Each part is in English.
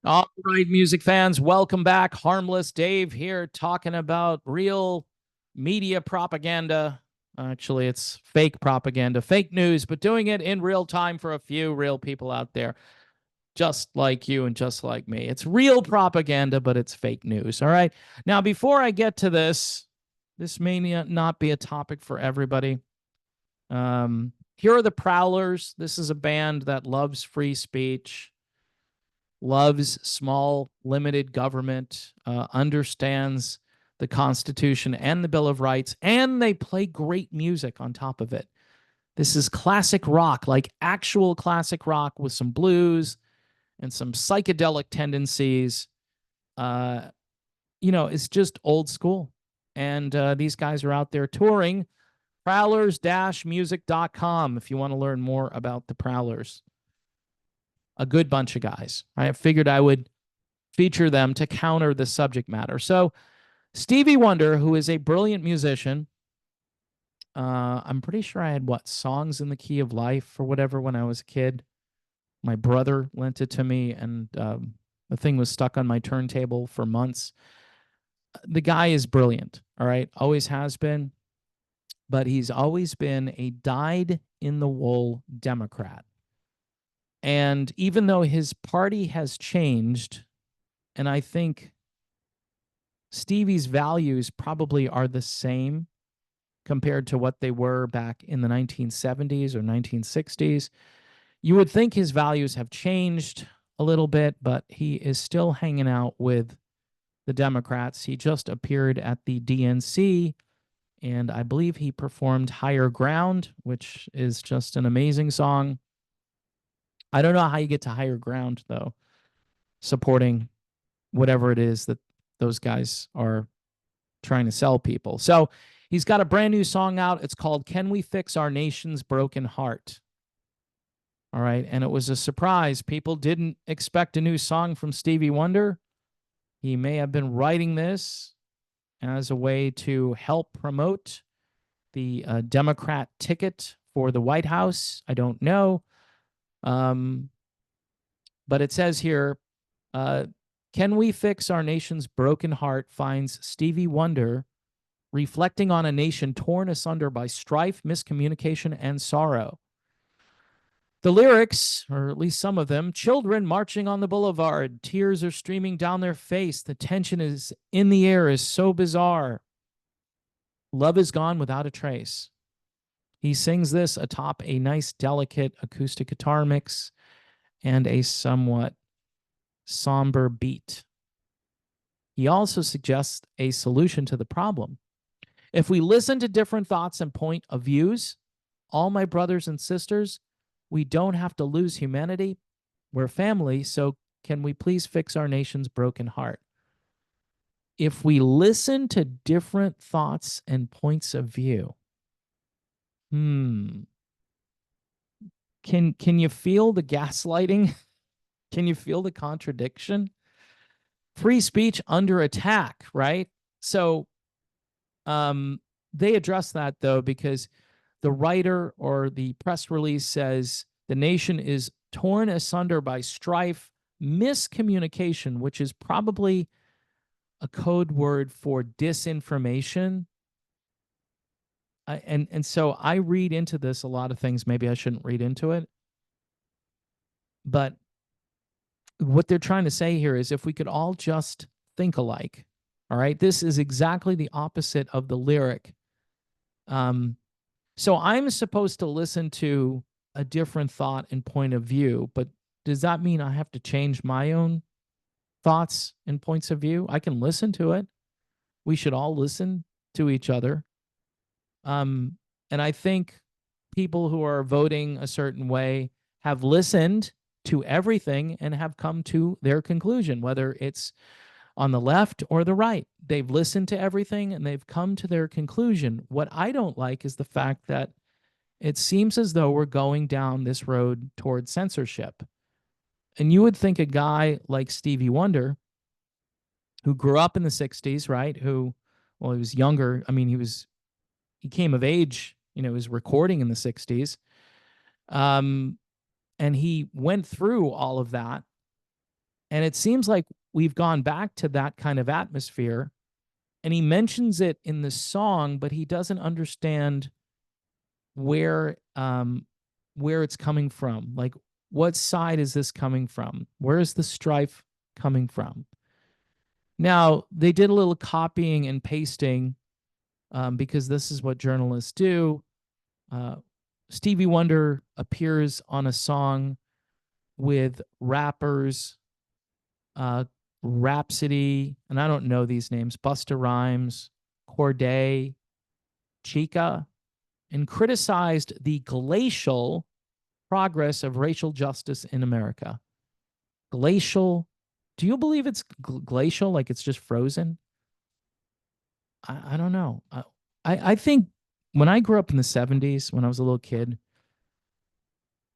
All right, music fans, welcome back. Harmless Dave here talking about real media propaganda. Actually, it's fake propaganda, fake news, but doing it in real time for a few real people out there, just like you and just like me. It's real propaganda, but it's fake news. All right. Now, before I get to this may not be a topic for everybody. Here are the Prowlers. This is a band that loves free speech, loves small, limited government, understands the Constitution and the Bill of Rights, and they play great music on top of it. This is classic rock, like actual classic rock with some blues and some psychedelic tendencies. Uh, it's just old school. And these guys are out there touring. Prowlers-music.com if you want to learn more about the Prowlers. A good bunch of guys. I figured I would feature them to counter the subject matter. So, Stevie Wonder, who is a brilliant musician, I'm pretty sure I had what songs in the key of life or whatever when I was a kid. My brother lent it to me, and the thing was stuck on my turntable for months. The guy is brilliant, all right, always has been, but he's always been a dyed in the wool Democrat. And even though his party has changed, and I think Stevie's values probably are the same compared to what they were back in the 1970s or 1960s. You would think his values have changed a little bit, but he is still hanging out with the Democrats. He just appeared at the DNC, and I believe he performed Higher Ground, which is just an amazing song. I don't know how you get to higher ground, though, supporting whatever it is that those guys are trying to sell people. So he's got a brand new song out. It's called Can We Fix Our Nation's Broken Heart? All right. And it was a surprise. People didn't expect a new song from Stevie Wonder. He may have been writing this as a way to help promote the Democrat ticket for the White House. I don't know. Um, but it says here, uh, Can We Fix Our Nation's Broken Heart finds Stevie Wonder reflecting on a nation torn asunder by strife, miscommunication, and sorrow. The lyrics, or at least some of them, children marching on the boulevard, tears are streaming down their face, the tension is in the air is so bizarre. Love is gone without a trace. He sings this atop a nice, delicate acoustic guitar mix and a somewhat somber beat. He also suggests a solution to the problem. If we listen to different thoughts and point of views, all my brothers and sisters, we don't have to lose humanity. We're family, so can we please fix our nation's broken heart? If we listen to different thoughts and points of view, hmm, can you feel the gaslighting? Can you feel the contradiction? Free speech under attack, right? So um, they address that though, because the writer or the press release says the nation is torn asunder by strife, miscommunication, which is probably a code word for disinformation. And so I read into this a lot of things. Maybe I shouldn't read into it, but what they're trying to say here is if we could all just think alike, all right, this is exactly the opposite of the lyric. So I'm supposed to listen to a different thought and point of view, but does that mean I have to change my own thoughts and points of view? I can listen to it. We should all listen to each other. Um, and I think people who are voting a certain way have listened to everything and have come to their conclusion, whether it's on the left or the right. They've listened to everything and they've come to their conclusion. What I don't like is the fact that it seems as though we're going down this road toward censorship. And you would think a guy like Stevie Wonder, who grew up in the 60s, right? Who, well, he was younger. I mean, he came of age, he was recording in the 60s. Um, and he went through all of that. And it seems like we've gone back to that kind of atmosphere. And he mentions it in the song, but he doesn't understand where where it's coming from. Like, what side is this coming from? Where is the strife coming from? Now, they did a little copying and pasting because this is what journalists do. Uh, Stevie Wonder appears on a song with rappers, uh, Rhapsody, and I don't know these names, Busta Rhymes, Corday, Chica, and criticized the glacial progress of racial justice in America. Glacial. Do you believe it's glacial, like it's just frozen? I don't know. I think when I grew up in the 70s, when I was a little kid,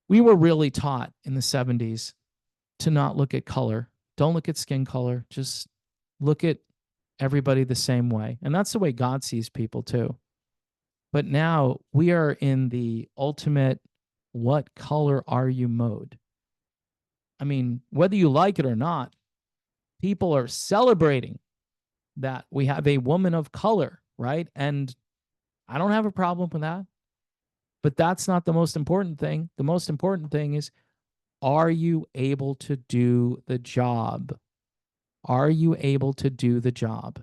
we were really taught in the 70s to not look at color. Don't look at skin color. Just look at everybody the same way. And that's the way God sees people too. But now we are in the ultimate what color are you mode. I mean, whether you like it or not, people are celebrating that we have a woman of color, right? And I don't have a problem with that. But that's not the most important thing. The most important thing is, are you able to do the job? Are you able to do the job?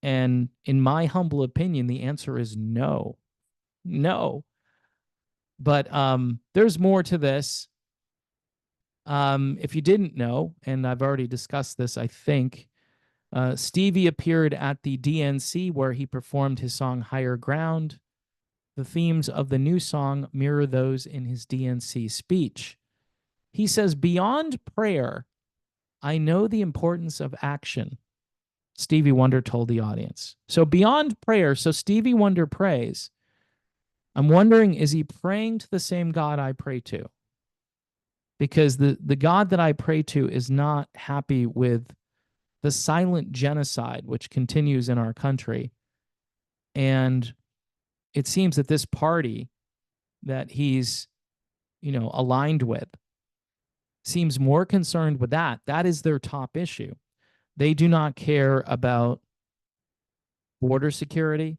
And in my humble opinion, the answer is no. No. But there's more to this. If you didn't know, and I've already discussed this, I think, Stevie appeared at the DNC where he performed his song Higher Ground. The themes of the new song mirror those in his DNC speech. He says, beyond prayer, I know the importance of action, Stevie Wonder told the audience. So beyond prayer, so Stevie Wonder prays. I'm wondering, is he praying to the same God I pray to? Because the God that I pray to is not happy with the silent genocide which continues in our country. And it seems that this party that he's, aligned with seems more concerned with that. That is their top issue. They do not care about border security.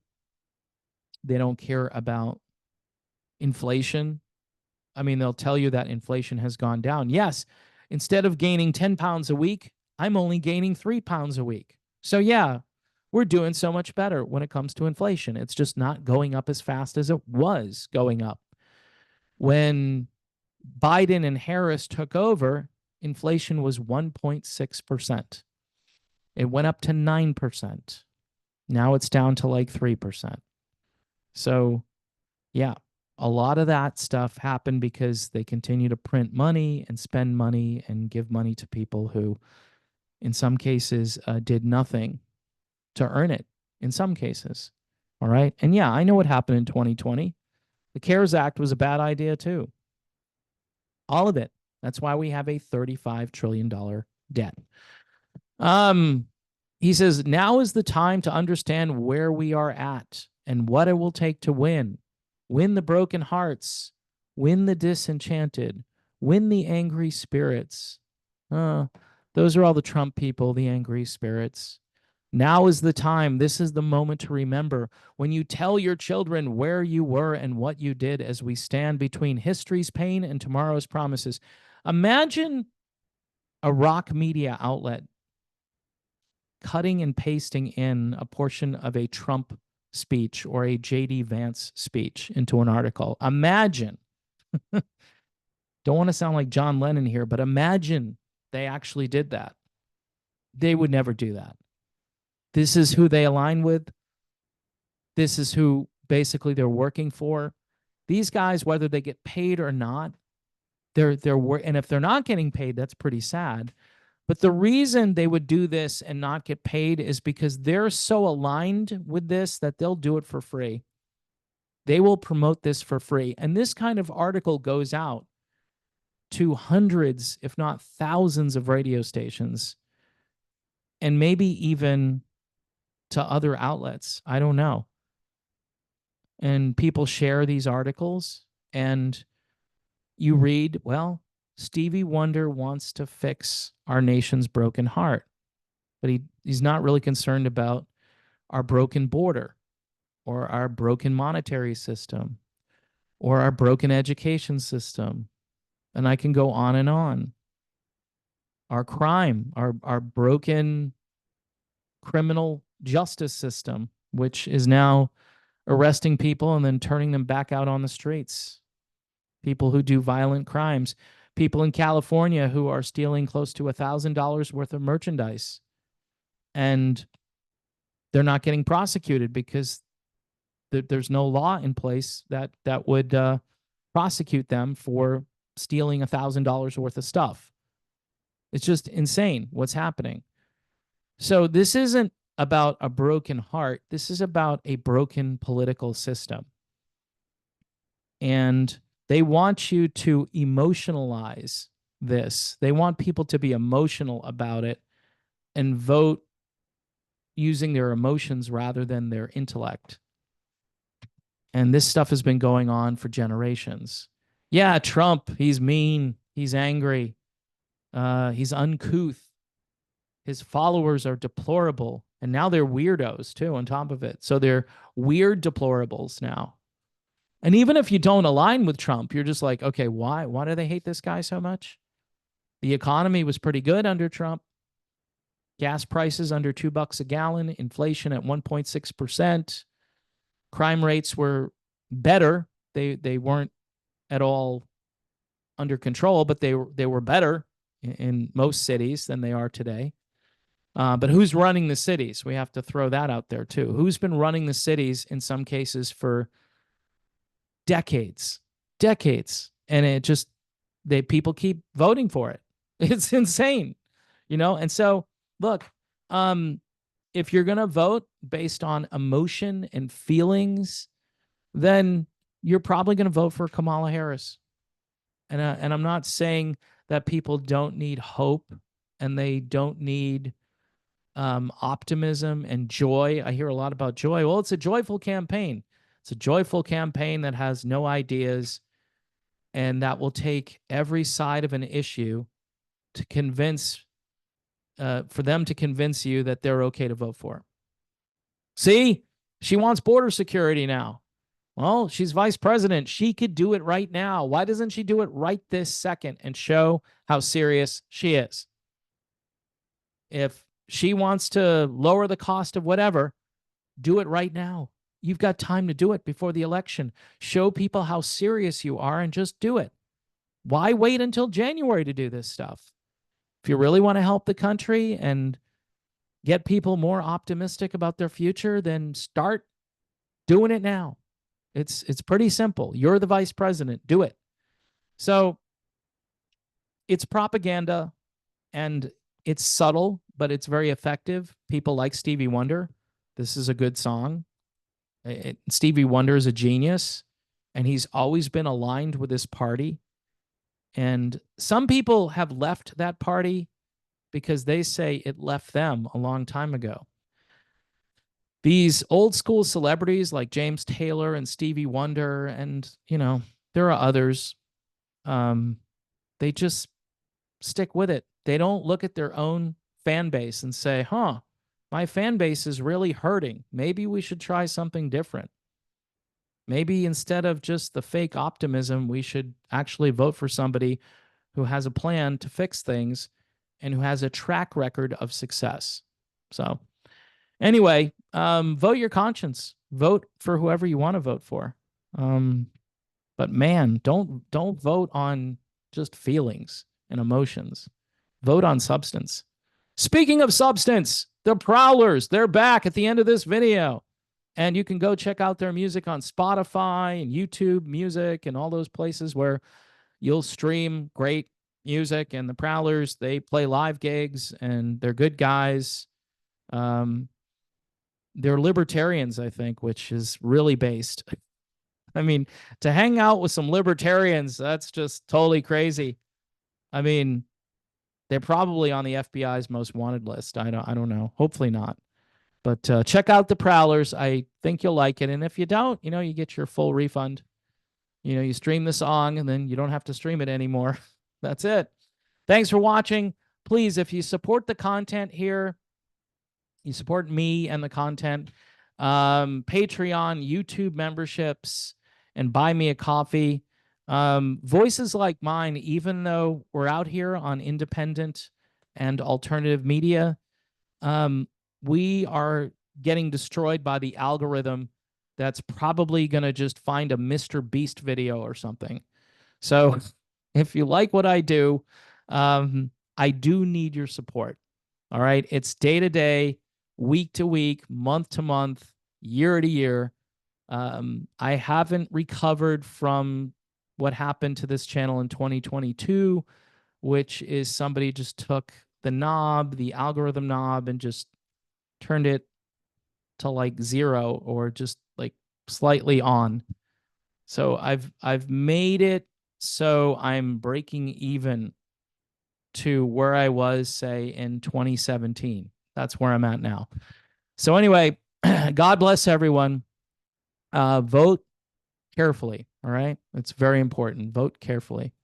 They don't care about inflation. I mean, they'll tell you that inflation has gone down. Yes, instead of gaining 10 pounds a week, I'm only gaining 3 pounds a week. So, yeah, we're doing so much better when it comes to inflation. It's just not going up as fast as it was going up. When Biden and Harris took over, inflation was 1.6%. It went up to 9%. Now it's down to like 3%. So, yeah, a lot of that stuff happened because they continue to print money and spend money and give money to people who, in some cases, did nothing to earn it, in some cases. All right. And yeah, I know what happened in 2020. The CARES Act was a bad idea, too. All of it. That's why we have a $35 trillion debt. He says, now is the time to understand where we are at and what it will take to win. Win the broken hearts, win the disenchanted, win the angry spirits. Those are all the Trump people, the angry spirits. Now is the time. This is the moment to remember when you tell your children where you were and what you did as we stand between history's pain and tomorrow's promises. Imagine a rock media outlet cutting and pasting in a portion of a Trump speech or a J.D. Vance speech into an article. Imagine. Don't want to sound like John Lennon here, but imagine they actually did that. They would never do that. This is who they align with. This is who basically they're working for. These guys, whether they get paid or not, and if they're not getting paid, that's pretty sad. But the reason they would do this and not get paid is because they're so aligned with this that they'll do it for free. They will promote this for free. And this kind of article goes out to hundreds, if not thousands of radio stations, and maybe even to other outlets. I don't know. And people share these articles, and you read, well, Stevie Wonder wants to fix our nation's broken heart, but he's not really concerned about our broken border or our broken monetary system or our broken education system. And I can go on and on. Our crime, our broken criminal justice system, which is now arresting people and then turning them back out on the streets. People who do violent crimes, people in California who are stealing close to $1,000 worth of merchandise, and they're not getting prosecuted because there's no law in place that would prosecute them for stealing $1,000 worth of stuff. It's just insane what's happening. So this isn't about a broken heart. This is about a broken political system. And they want you to emotionalize this. They want people to be emotional about it and vote using their emotions rather than their intellect. And this stuff has been going on for generations. Yeah, Trump, he's mean, he's angry, he's uncouth. His followers are deplorable. And now they're weirdos too, on top of it. So they're weird deplorables now. And even if you don't align with Trump, you're just like, okay, why? Why do they hate this guy so much? The economy was pretty good under Trump. Gas prices under $2 a gallon, inflation at 1.6%. Crime rates were better. They weren't at all under control, but they were better in most cities than they are today. But who's running the cities? We have to throw that out there too. Who's been running the cities in some cases for decades, and it just people keep voting for it. It's insane, And so, look, if you're gonna vote based on emotion and feelings, then you're probably gonna vote for Kamala Harris. And I'm not saying that people don't need hope and they don't need optimism and joy. I hear a lot about joy. Well, it's a joyful campaign. It's a joyful campaign that has no ideas and that will take every side of an issue to convince, for them to convince you that they're okay to vote for. See, she wants border security now. Well, she's vice president. She could do it right now. Why doesn't she do it right this second and show how serious she is? If she wants to lower the cost of whatever, do it right now. You've got time to do it before the election. Show people how serious you are and just do it. Why wait until January to do this stuff? If you really want to help the country and get people more optimistic about their future, then start doing it now. It's pretty simple. You're the vice president. Do it. So it's propaganda and it's subtle, but it's very effective. People like Stevie Wonder. This is a good song. Stevie Wonder is a genius, and he's always been aligned with this party. And some people have left that party because they say it left them a long time ago. These old school celebrities like James Taylor and Stevie Wonder, and there are others, they just stick with it. They don't look at their own fan base and say, my fan base is really hurting. Maybe we should try something different. Maybe instead of just the fake optimism, we should actually vote for somebody who has a plan to fix things and who has a track record of success. So anyway, vote your conscience. Vote for whoever you want to vote for. But man, don't vote on just feelings and emotions. Vote on substance. Speaking of substance, the Prowlers, they're back at the end of this video. And you can go check out their music on Spotify and YouTube Music and all those places where you'll stream great music. And the Prowlers, they play live gigs and they're good guys. They're libertarians, I think, which is really based. I mean, to hang out with some libertarians, that's just totally crazy. I mean, they're probably on the FBI's most wanted list. I don't know. Hopefully not. But check out the Prowlers. I think you'll like it. And if you don't, you get your full refund. You stream the song and then you don't have to stream it anymore. That's it. Thanks for watching. Please, if you support the content here, you support me and the content, Patreon, YouTube memberships, and buy me a coffee. Voices like mine, even though we're out here on independent and alternative media, we are getting destroyed by the algorithm that's probably going to just find a Mr. Beast video or something. So if you like what I do, I do need your support. All right. It's day to day, week to week, month to month, year to year. I haven't recovered from what happened to this channel in 2022, which is somebody just took the knob, the algorithm knob, and just turned it to like 0 or just like slightly on. So I've made it so I'm breaking even to where I was, say, in 2017. That's where I'm at now. So anyway, God bless everyone. Vote carefully. All right. It's very important. Vote carefully.